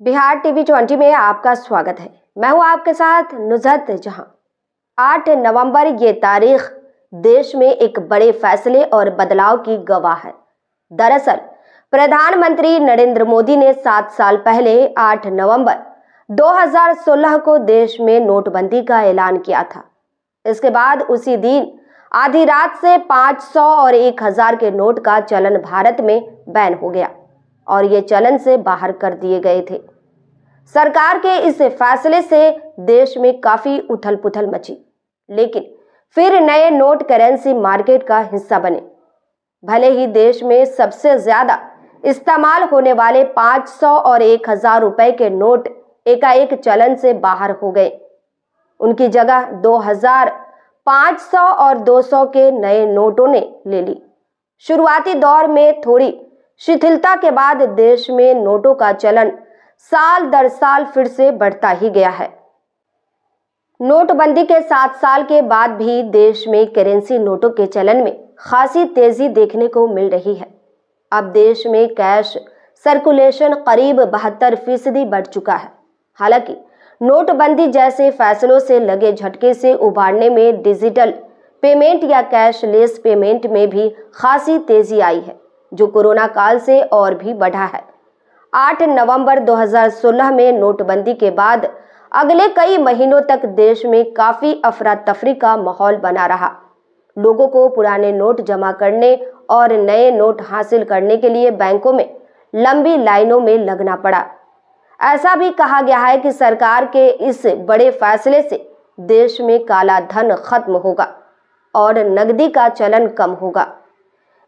Bihar TV 20 में आपका स्वागत है। मैं हूं आपके साथ नुजरत जहां। 8 नवंबर ये तारीख देश में एक बड़े फैसले और बदलाव की गवाह है। दरअसल प्रधानमंत्री नरेंद्र मोदी ने 7 साल पहले 8 नवंबर 2016 को देश में नोटबंदी का ऐलान किया था। इसके बाद उसी दिन आधी रात से 500 और 1000 के नोट का चलन भारत में बैन हो गया और ये चलन से बाहर कर दिए गए थे। सरकार के इस फैसले से देश में काफी उथल पुथल मची, लेकिन फिर नए नोट करेंसी मार्केट का हिस्सा बने। भले ही देश में सबसे ज्यादा इस्तेमाल होने वाले 500 और 1000 रुपए के नोट एकाएक चलन से बाहर हो गए, उनकी जगह 2000, 500 और 200 के नए नोटों ने ले ली। शुरुआती दौर में थोड़ी शिथिलता के बाद देश में नोटों का चलन साल दर साल फिर से बढ़ता ही गया है। नोटबंदी के 7 साल के बाद भी देश में करेंसी नोटों के चलन में खासी तेजी देखने को मिल रही है। अब देश में कैश सर्कुलेशन करीब 72% बढ़ चुका है। हालांकि नोटबंदी जैसे फैसलों से लगे झटके से उबारने में डिजिटल पेमेंट या कैशलेस पेमेंट में भी खासी तेजी आई है, जो कोरोना काल से और भी बढ़ा है। 8 नवंबर 2016 में नोटबंदी के बाद अगले कई महीनों तक देश में काफी अफरा तफरी का माहौल बना रहा। लोगों को पुराने नोट जमा करने और नए नोट हासिल करने के लिए बैंकों में लंबी लाइनों में लगना पड़ा। ऐसा भी कहा गया है कि सरकार के इस बड़े फैसले से देश में काला धन खत्म होगा और नकदी का चलन कम होगा।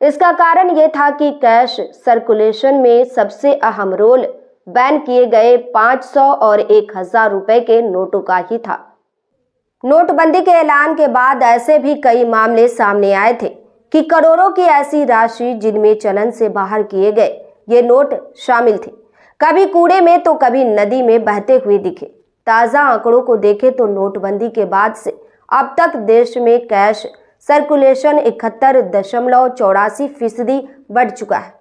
इसका कारण यह था कि कैश सर्कुलेशन में सबसे अहम रोल बैन किए गए 500 और 1000 रुपए के नोटों का ही था। नोटबंदी के ऐलान के बाद ऐसे भी कई मामले सामने आए थे कि करोड़ों की ऐसी राशि जिनमें चलन से बाहर किए गए ये नोट शामिल थे, कभी कूड़े में तो कभी नदी में बहते हुए दिखे। ताज़ा आंकड़ों को देखें तो नोटबंदी के बाद से अब तक देश में कैश सर्कुलेशन 71.84% बढ़ चुका है।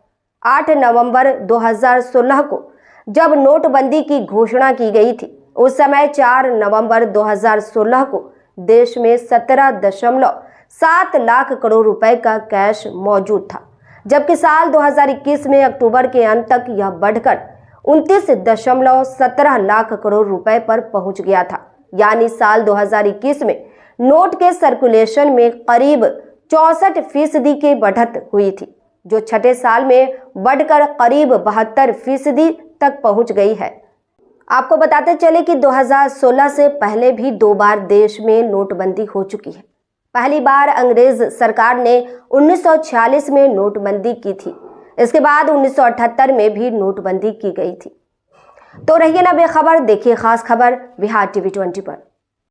8 नवंबर 2016 को जब नोटबंदी की घोषणा की गई थी, उस समय 4 नवंबर 2016 को देश में 17.7 लाख करोड़ रुपए का कैश मौजूद था, जबकि साल 2021 में अक्टूबर के अंत तक यह बढ़कर 29.17 लाख करोड़ रुपए पर पहुंच गया था। यानी साल 2021 में नोट के सर्कुलेशन में करीब 64% की बढ़त हुई थी, जो छठे साल में बढ़कर करीब 72% तक पहुंच गई है। आपको बताते चले कि 2016 से पहले भी 2 बार देश में नोटबंदी हो चुकी है। पहली बार अंग्रेज सरकार ने 1946 में नोटबंदी की थी। इसके बाद 1978 में भी नोटबंदी की गई थी। तो रहिए ना बेखबर, देखिए खास खबर बिहार टीवी 20 पर।